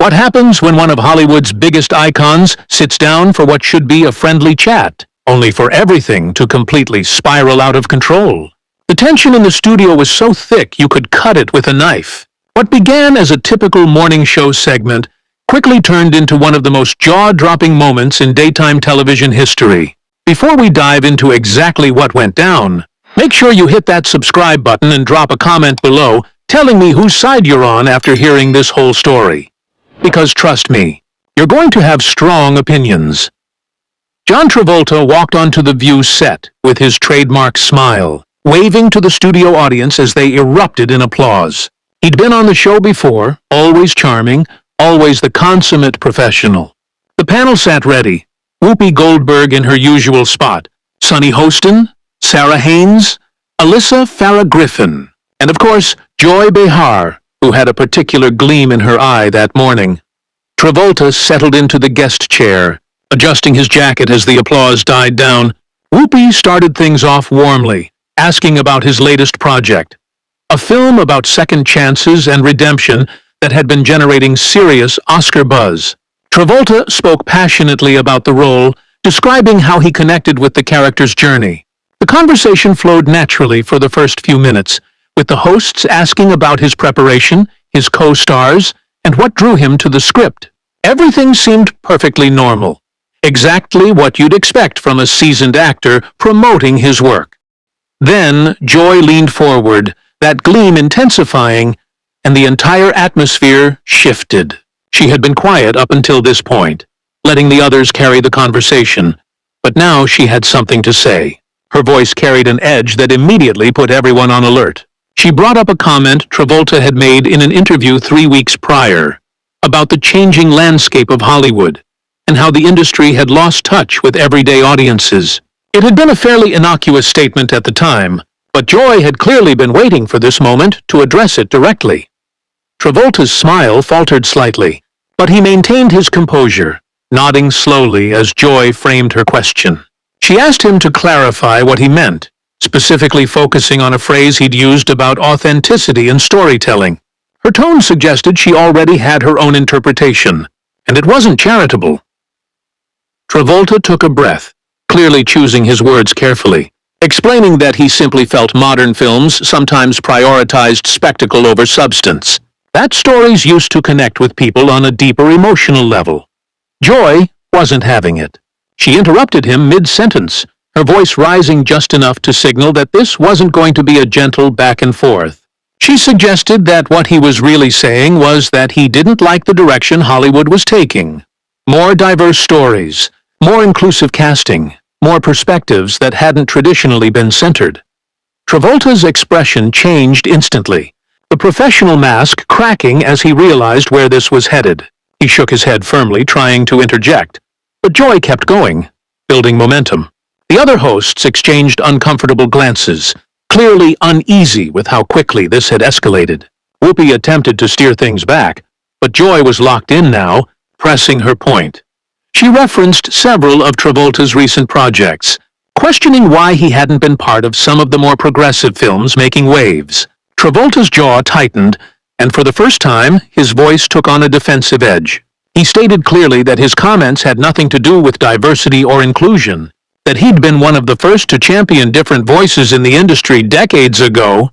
What happens when one of Hollywood's biggest icons sits down for what should be a friendly chat, only for everything to completely spiral out of control? The tension in the studio was so thick you could cut it with a knife. What began as a typical morning show segment quickly turned into one of the most jaw-dropping moments in daytime television history. Before we dive into exactly what went down, make sure you hit that subscribe button and drop a comment below telling me whose side you're on after hearing this whole story. Because trust me, you're going to have strong opinions. John Travolta walked onto the View set with his trademark smile, waving to the studio audience as they erupted in applause. He'd been on the show before, always charming, always the consummate professional. The panel sat ready, Whoopi Goldberg in her usual spot, Sonny Hostin, Sarah Haynes, Alyssa Farrah Griffin, and of course, Joy Behar, who had a particular gleam in her eye that morning. Travolta settled into the guest chair, adjusting his jacket as the applause died down. Whoopi started things off warmly, asking about his latest project, a film about second chances and redemption that had been generating serious Oscar buzz. Travolta spoke passionately about the role, describing how he connected with the character's journey. The conversation flowed naturally for the first few minutes, with the hosts asking about his preparation, his co-stars, and what drew him to the script. Everything seemed perfectly normal, exactly what you'd expect from a seasoned actor promoting his work. Then Joy leaned forward, that gleam intensifying, and the entire atmosphere shifted. She had been quiet up until this point, letting the others carry the conversation, but now she had something to say. Her voice carried an edge that immediately put everyone on alert. She brought up a comment Travolta had made in an interview 3 weeks prior about the changing landscape of Hollywood and how the industry had lost touch with everyday audiences. It had been a fairly innocuous statement at the time, but Joy had clearly been waiting for this moment to address it directly. Travolta's smile faltered slightly, but he maintained his composure, nodding slowly as Joy framed her question. She asked him to clarify what he meant, specifically focusing on a phrase he'd used about authenticity in storytelling. Her tone suggested she already had her own interpretation, and it wasn't charitable. Travolta took a breath, clearly choosing his words carefully, explaining that he simply felt modern films sometimes prioritized spectacle over substance, that stories used to connect with people on a deeper emotional level. Joy wasn't having it. She interrupted him mid-sentence, her voice rising just enough to signal that this wasn't going to be a gentle back and forth. She suggested that what he was really saying was that he didn't like the direction Hollywood was taking. More diverse stories, more inclusive casting, more perspectives that hadn't traditionally been centered. Travolta's expression changed instantly, the professional mask cracking as he realized where this was headed. He shook his head firmly, trying to interject, but Joy kept going, building momentum. The other hosts exchanged uncomfortable glances, clearly uneasy with how quickly this had escalated. Whoopi attempted to steer things back, but Joy was locked in now, pressing her point. She referenced several of Travolta's recent projects, questioning why he hadn't been part of some of the more progressive films making waves. Travolta's jaw tightened, and for the first time, his voice took on a defensive edge. He stated clearly that his comments had nothing to do with diversity or inclusion, that he'd been one of the first to champion different voices in the industry decades ago.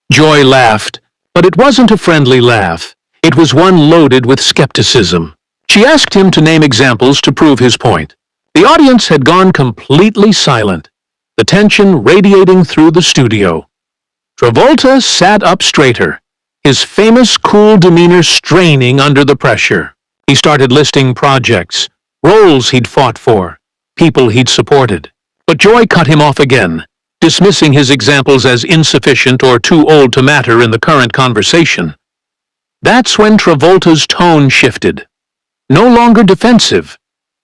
Joy laughed, but it wasn't a friendly laugh. It was one loaded with skepticism. She asked him to name examples to prove his point. The audience had gone completely silent, the tension radiating through the studio. Travolta sat up straighter, his famous cool demeanor straining under the pressure. He started listing projects, roles he'd fought for, people he'd supported. But Joy cut him off again, dismissing his examples as insufficient or too old to matter in the current conversation. That's when Travolta's tone shifted. No longer defensive,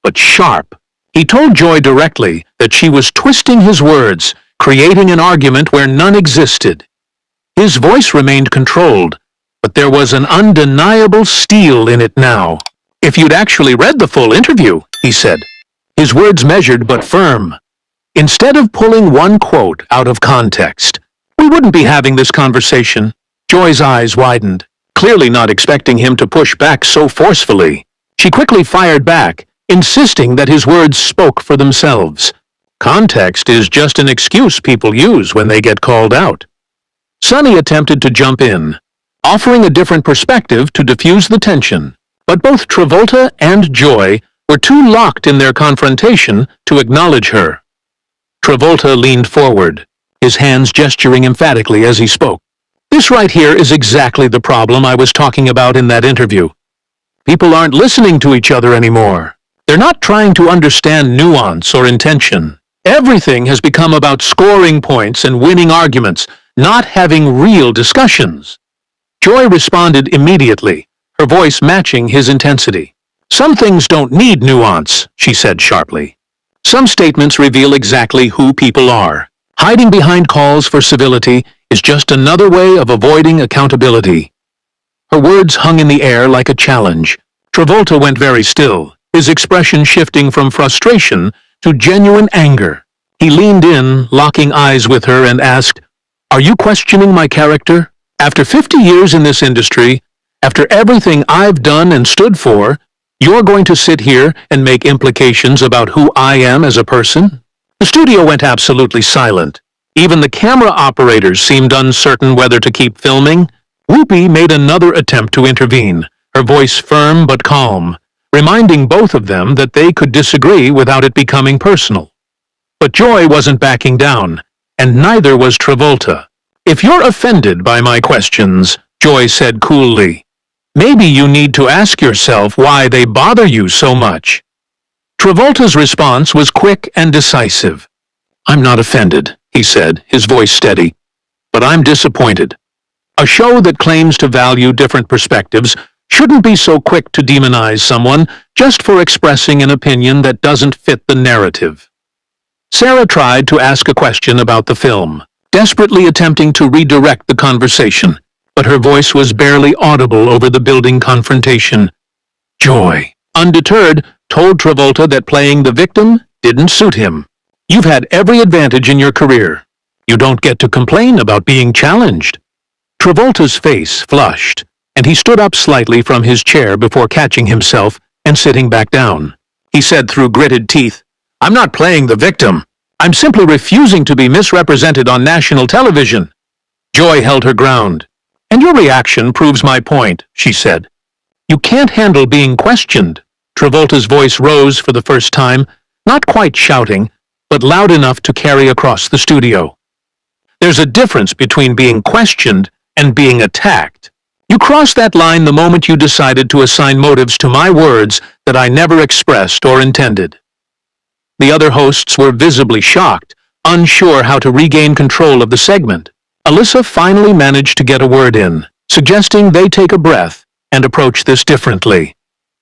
but sharp. He told Joy directly that she was twisting his words, creating an argument where none existed. His voice remained controlled, but there was an undeniable steel in it now. "If you'd actually read the full interview," he said, his words measured but firm, "instead of pulling one quote out of context, we wouldn't be having this conversation." Joy's eyes widened, clearly not expecting him to push back so forcefully. She quickly fired back, insisting that his words spoke for themselves. Context is just an excuse people use when they get called out. Sonny attempted to jump in, offering a different perspective to diffuse the tension, but both Travolta and Joy were too locked in their confrontation to acknowledge her. Travolta leaned forward, his hands gesturing emphatically as he spoke. This right here is exactly the problem I was talking about in that interview. People aren't listening to each other anymore. They're not trying to understand nuance or intention. Everything has become about scoring points and winning arguments, not having real discussions. Joy responded immediately, her voice matching his intensity. Some things don't need nuance, she said sharply. Some statements reveal exactly who people are. Hiding behind calls for civility is just another way of avoiding accountability. Her words hung in the air like a challenge. Travolta went very still, his expression shifting from frustration to genuine anger. He leaned in, locking eyes with her, and asked, "Are you questioning my character? After 50 years in this industry, after everything I've done and stood for, you're going to sit here and make implications about who I am as a person?" The studio went absolutely silent. Even the camera operators seemed uncertain whether to keep filming. Whoopi made another attempt to intervene, her voice firm but calm, reminding both of them that they could disagree without it becoming personal. But Joy wasn't backing down, and neither was Travolta. "If you're offended by my questions," Joy said coolly, "maybe you need to ask yourself why they bother you so much." Travolta's response was quick and decisive. "I'm not offended," he said, his voice steady, "but I'm disappointed. A show that claims to value different perspectives shouldn't be so quick to demonize someone just for expressing an opinion that doesn't fit the narrative." Sarah tried to ask a question about the film, desperately attempting to redirect the conversation, but her voice was barely audible over the building confrontation. Joy, undeterred, told Travolta that playing the victim didn't suit him. "You've had every advantage in your career. You don't get to complain about being challenged." Travolta's face flushed, and he stood up slightly from his chair before catching himself and sitting back down. He said through gritted teeth, "I'm not playing the victim. I'm simply refusing to be misrepresented on national television." Joy held her ground. "And your reaction proves my point," she said. "You can't handle being questioned." Travolta's voice rose for the first time, not quite shouting, but loud enough to carry across the studio. "There's a difference between being questioned and being attacked. You crossed that line the moment you decided to assign motives to my words that I never expressed or intended." The other hosts were visibly shocked, unsure how to regain control of the segment. Alyssa finally managed to get a word in, suggesting they take a breath and approach this differently.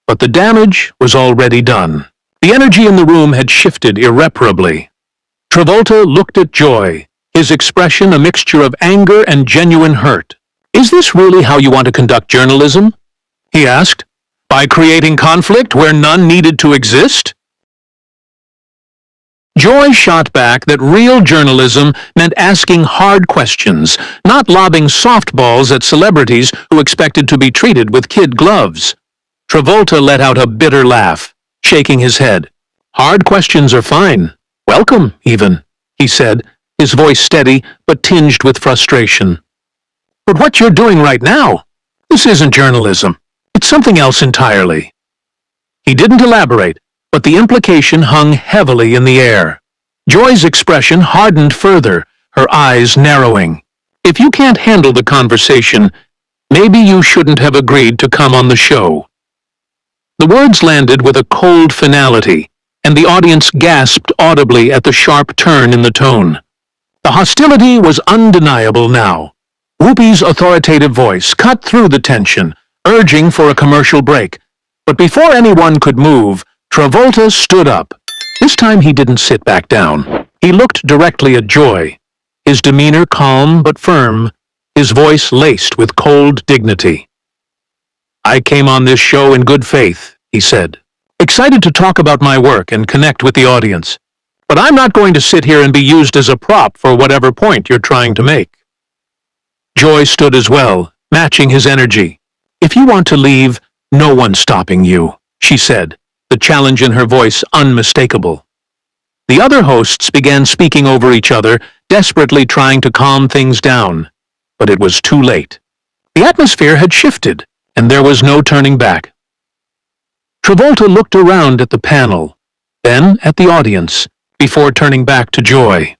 But the damage was already done. The energy in the room had shifted irreparably. Travolta looked at Joy, his expression a mixture of anger and genuine hurt. "Is this really how you want to conduct journalism?" he asked. "By creating conflict where none needed to exist?" Joy shot back that real journalism meant asking hard questions, not lobbing softballs at celebrities who expected to be treated with kid gloves. Travolta let out a bitter laugh, shaking his head. "Hard questions are fine. Welcome, even," he said, his voice steady but tinged with frustration. "But what you're doing right now, this isn't journalism. It's something else entirely." He didn't elaborate, but the implication hung heavily in the air. Joy's expression hardened further, her eyes narrowing. "If you can't handle the conversation, maybe you shouldn't have agreed to come on the show." The words landed with a cold finality, and the audience gasped audibly at the sharp turn in the tone. The hostility was undeniable now. Whoopi's authoritative voice cut through the tension, urging for a commercial break. But before anyone could move, Travolta stood up. This time he didn't sit back down. He looked directly at Joy, his demeanor calm but firm, his voice laced with cold dignity. "I came on this show in good faith," he said, "excited to talk about my work and connect with the audience. But I'm not going to sit here and be used as a prop for whatever point you're trying to make." Joy stood as well, matching his energy. "If you want to leave, no one's stopping you," she said, the challenge in her voice unmistakable. The other hosts began speaking over each other, desperately trying to calm things down. But it was too late. The atmosphere had shifted, and there was no turning back. Travolta looked around at the panel, then at the audience, before turning back to Joy.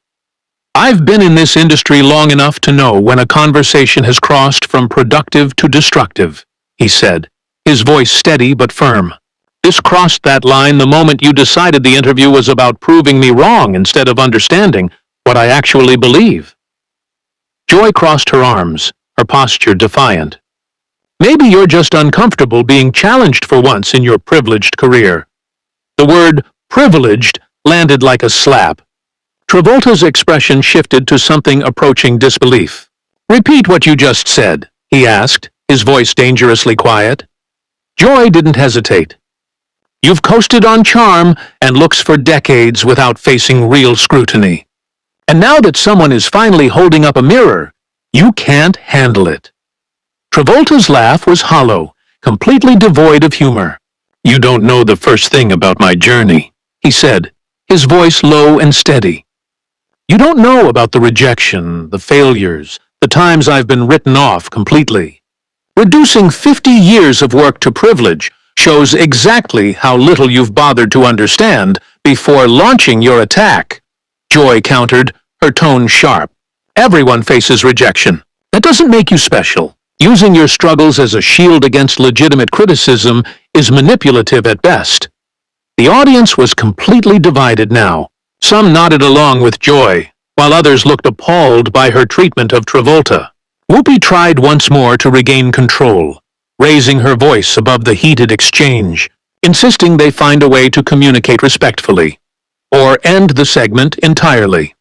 "I've been in this industry long enough to know when a conversation has crossed from productive to destructive," he said, his voice steady but firm. "This crossed that line the moment you decided the interview was about proving me wrong instead of understanding what I actually believe." Joy crossed her arms, her posture defiant. "Maybe you're just uncomfortable being challenged for once in your privileged career." The word privileged landed like a slap. Travolta's expression shifted to something approaching disbelief. "Repeat what you just said," he asked, his voice dangerously quiet. Joy didn't hesitate. "You've coasted on charm and looks for decades without facing real scrutiny. And now that someone is finally holding up a mirror, you can't handle it." Travolta's laugh was hollow, completely devoid of humor. "You don't know the first thing about my journey," he said, his voice low and steady. "You don't know about the rejection, the failures, the times I've been written off completely. Reducing 50 years of work to privilege shows exactly how little you've bothered to understand before launching your attack." Joy countered, her tone sharp. "Everyone faces rejection. That doesn't make you special. Using your struggles as a shield against legitimate criticism is manipulative at best." The audience was completely divided now. Some nodded along with Joy, while others looked appalled by her treatment of Travolta. Whoopi tried once more to regain control, raising her voice above the heated exchange, insisting they find a way to communicate respectfully, or end the segment entirely.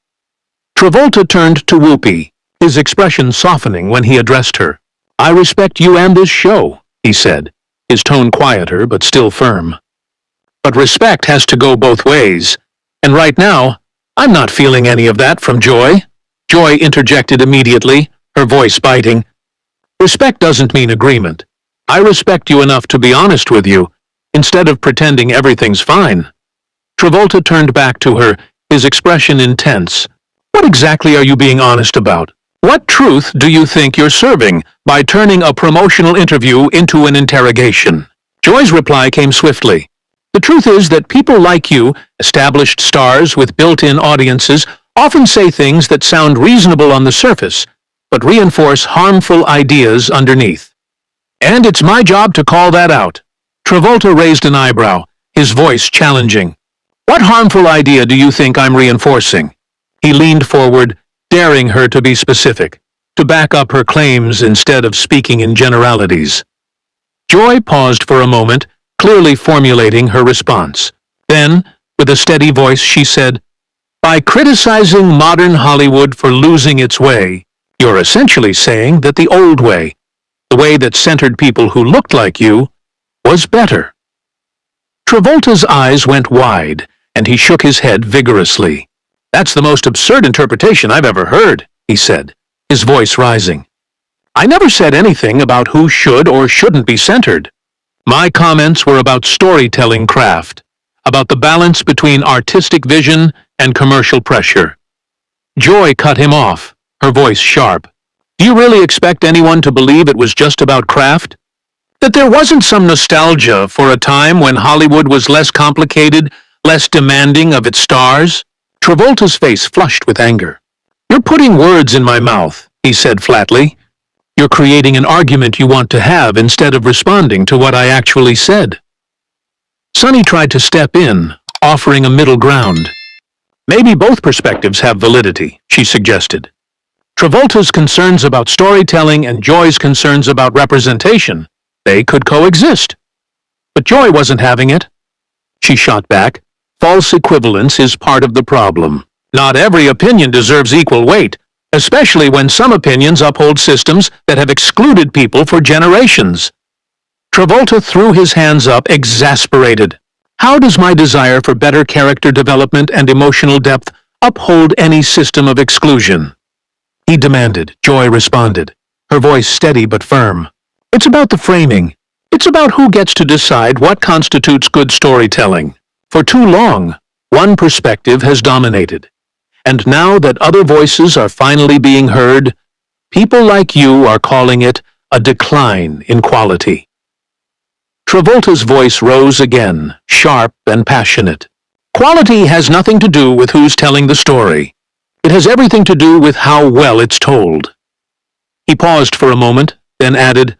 Travolta turned to Whoopi, his expression softening when he addressed her. "I respect you and this show," he said, his tone quieter but still firm. "But respect has to go both ways, and right now, I'm not feeling any of that from Joy." Joy interjected immediately, her voice biting. "Respect doesn't mean agreement. I respect you enough to be honest with you, instead of pretending everything's fine." Travolta turned back to her, his expression intense. "What exactly are you being honest about? What truth do you think you're serving by turning a promotional interview into an interrogation?" Joy's reply came swiftly. "The truth is that people like you, established stars with built-in audiences, often say things that sound reasonable on the surface, but reinforce harmful ideas underneath. And it's my job to call that out." Travolta raised an eyebrow, his voice challenging. "What harmful idea do you think I'm reinforcing?" He leaned forward, daring her to be specific, to back up her claims instead of speaking in generalities. Joy paused for a moment, clearly formulating her response. Then, with a steady voice, she said, "By criticizing modern Hollywood for losing its way, you're essentially saying that the old way, the way that centered people who looked like you, was better." Travolta's eyes went wide, and he shook his head vigorously. "That's the most absurd interpretation I've ever heard," he said, his voice rising. "I never said anything about who should or shouldn't be centered. My comments were about storytelling craft, about the balance between artistic vision and commercial pressure." Joy cut him off, her voice sharp. "Do you really expect anyone to believe it was just about craft? That there wasn't some nostalgia for a time when Hollywood was less complicated, less demanding of its stars?" Travolta's face flushed with anger. "You're putting words in my mouth," he said flatly. "You're creating an argument you want to have instead of responding to what I actually said." Sonny tried to step in, offering a middle ground. "Maybe both perspectives have validity," she suggested. "Travolta's concerns about storytelling and Joy's concerns about representation, they could coexist." But Joy wasn't having it. She shot back. "False equivalence is part of the problem. Not every opinion deserves equal weight, especially when some opinions uphold systems that have excluded people for generations." Travolta threw his hands up, exasperated. "How does my desire for better character development and emotional depth uphold any system of exclusion?" he demanded. Joy responded, her voice steady but firm. It's about the framing. It's about who gets to decide what constitutes good storytelling. For too long, one perspective has dominated. And now that other voices are finally being heard, people like you are calling it a decline in quality. Travolta's voice rose again, sharp and passionate. Quality has nothing to do with who's telling the story. It has everything to do with how well it's told. He paused for a moment, then added,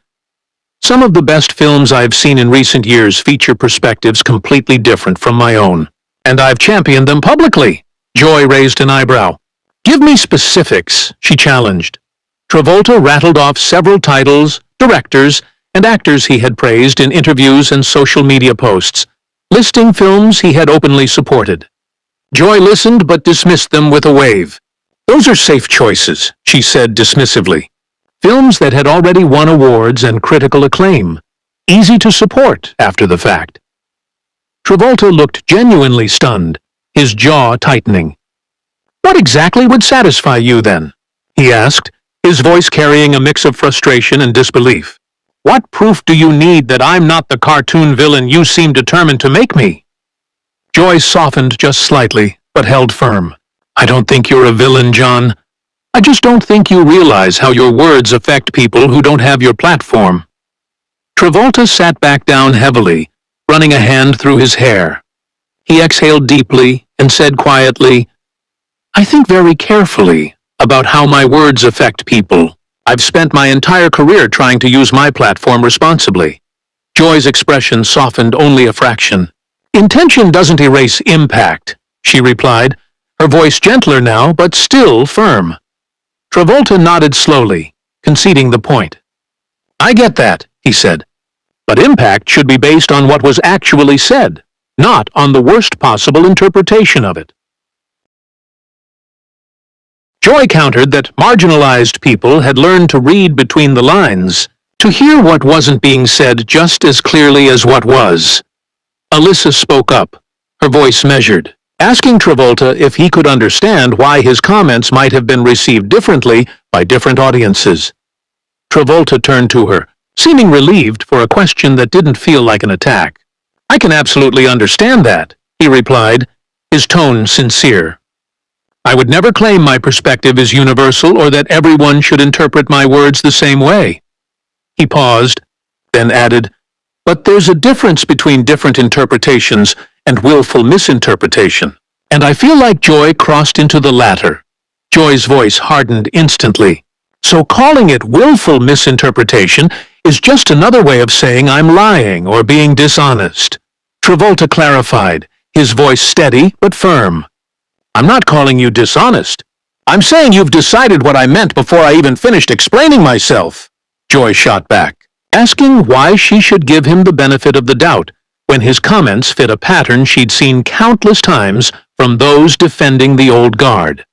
"Some of the best films I've seen in recent years feature perspectives completely different from my own. And I've championed them publicly." Joy raised an eyebrow. "Give me specifics," she challenged. Travolta rattled off several titles, directors, and actors he had praised in interviews and social media posts, listing films he had openly supported. Joy listened but dismissed them with a wave. "Those are safe choices," she said dismissively. "Films that had already won awards and critical acclaim. Easy to support after the fact." Travolta looked genuinely stunned, his jaw tightening. "What exactly would satisfy you then?" he asked, his voice carrying a mix of frustration and disbelief. "What proof do you need that I'm not the cartoon villain you seem determined to make me?" Joy softened just slightly, but held firm. "I don't think you're a villain, John. I just don't think you realize how your words affect people who don't have your platform." Travolta sat back down heavily, running a hand through his hair. He exhaled deeply and said quietly, "I think very carefully about how my words affect people. I've spent my entire career trying to use my platform responsibly." Joy's expression softened only a fraction. "Intention doesn't erase impact," she replied, her voice gentler now but still firm. Travolta nodded slowly, conceding the point. "I get that," he said. "But impact should be based on what was actually said, not on the worst possible interpretation of it." Joy countered that marginalized people had learned to read between the lines, to hear what wasn't being said just as clearly as what was. Alyssa spoke up, her voice measured, asking Travolta if he could understand why his comments might have been received differently by different audiences. Travolta turned to her, seeming relieved for a question that didn't feel like an attack. "I can absolutely understand that," he replied, his tone sincere. "I would never claim my perspective is universal or that everyone should interpret my words the same way." He paused, then added, "But there's a difference between different interpretations and willful misinterpretation, and I feel like Joy crossed into the latter." Joy's voice hardened instantly. "So calling it willful misinterpretation is just another way of saying I'm lying or being dishonest." Travolta clarified, his voice steady but firm. "I'm not calling you dishonest. I'm saying you've decided what I meant before I even finished explaining myself." Joy shot back, asking why she should give him the benefit of the doubt when his comments fit a pattern she'd seen countless times from those defending the old guard.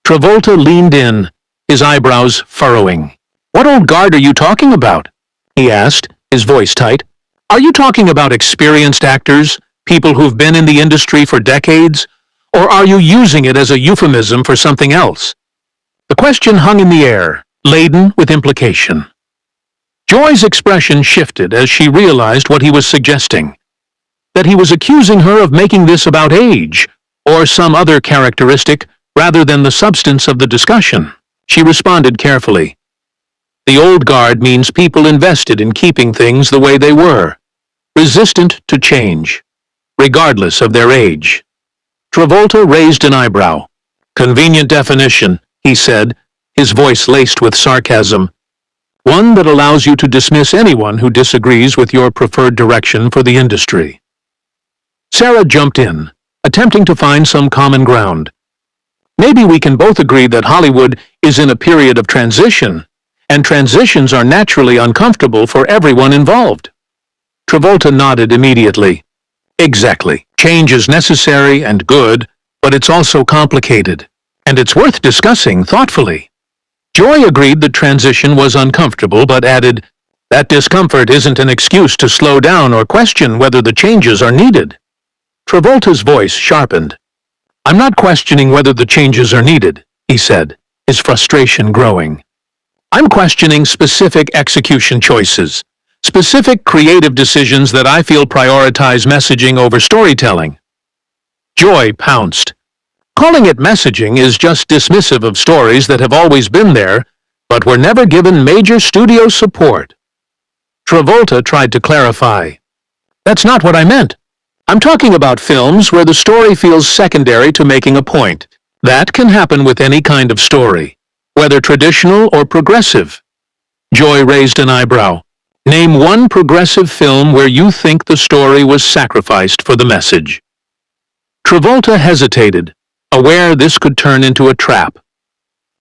Travolta leaned in, his eyebrows furrowing. "What old guard are you talking about?" he asked, his voice tight. "Are you talking about experienced actors, people who've been in the industry for decades, or are you using it as a euphemism for something else?" The question hung in the air, laden with implication. Joy's expression shifted as she realized what he was suggesting, that he was accusing her of making this about age, or some other characteristic, rather than the substance of the discussion. She responded carefully. "The old guard means people invested in keeping things the way they were, resistant to change, regardless of their age." Travolta raised an eyebrow. "Convenient definition," he said, his voice laced with sarcasm. "One that allows you to dismiss anyone who disagrees with your preferred direction for the industry." Sarah jumped in, attempting to find some common ground. "Maybe we can both agree that Hollywood is in a period of transition, and transitions are naturally uncomfortable for everyone involved." Travolta nodded immediately. "Exactly. Change is necessary and good, but it's also complicated, and it's worth discussing thoughtfully." Joy agreed that transition was uncomfortable, but added, "That discomfort isn't an excuse to slow down or question whether the changes are needed." Travolta's voice sharpened. "I'm not questioning whether the changes are needed," he said, his frustration growing. I'm questioning specific execution choices, specific creative decisions that I feel prioritize messaging over storytelling. Joy pounced. Calling it messaging is just dismissive of stories that have always been there, but were never given major studio support. Travolta tried to clarify. That's not what I meant. I'm talking about films where the story feels secondary to making a point. That can happen with any kind of story, whether traditional or progressive. Joy raised an eyebrow. Name one progressive film where you think the story was sacrificed for the message. Travolta hesitated, aware this could turn into a trap.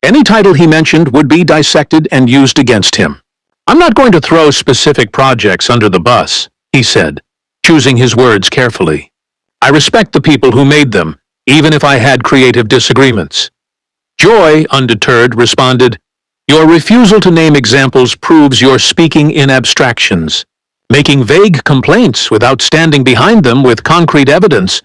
Any title he mentioned would be dissected and used against him. I'm not going to throw specific projects under the bus, he said, choosing his words carefully. I respect the people who made them, even if I had creative disagreements. Joy, undeterred, responded, Your refusal to name examples proves you're speaking in abstractions. Making vague complaints without standing behind them with concrete evidence.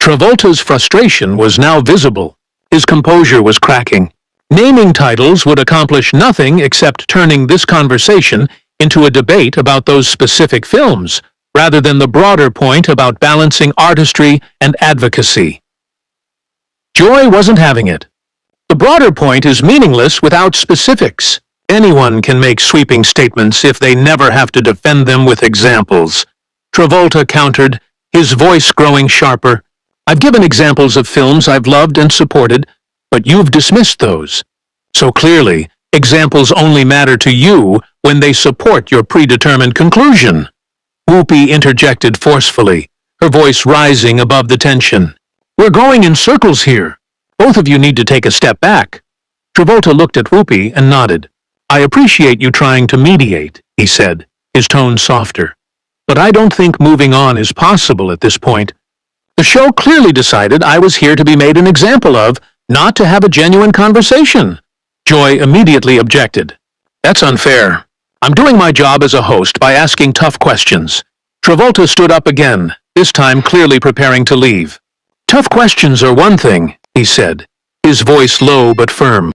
Travolta's frustration was now visible. His composure was cracking. Naming titles would accomplish nothing except turning this conversation into a debate about those specific films, rather than the broader point about balancing artistry and advocacy. Joy wasn't having it. The broader point is meaningless without specifics. Anyone can make sweeping statements if they never have to defend them with examples. Travolta countered, his voice growing sharper. I've given examples of films I've loved and supported, but you've dismissed those. So clearly, examples only matter to you when they support your predetermined conclusion. Whoopi interjected forcefully, her voice rising above the tension. We're going in circles here. Both of you need to take a step back. Travolta looked at Whoopi and nodded. I appreciate you trying to mediate, he said, his tone softer. But I don't think moving on is possible at this point. The show clearly decided I was here to be made an example of, not to have a genuine conversation. Joy immediately objected. That's unfair. I'm doing my job as a host by asking tough questions. Travolta stood up again, this time clearly preparing to leave. Tough questions are one thing, he said, his voice low but firm.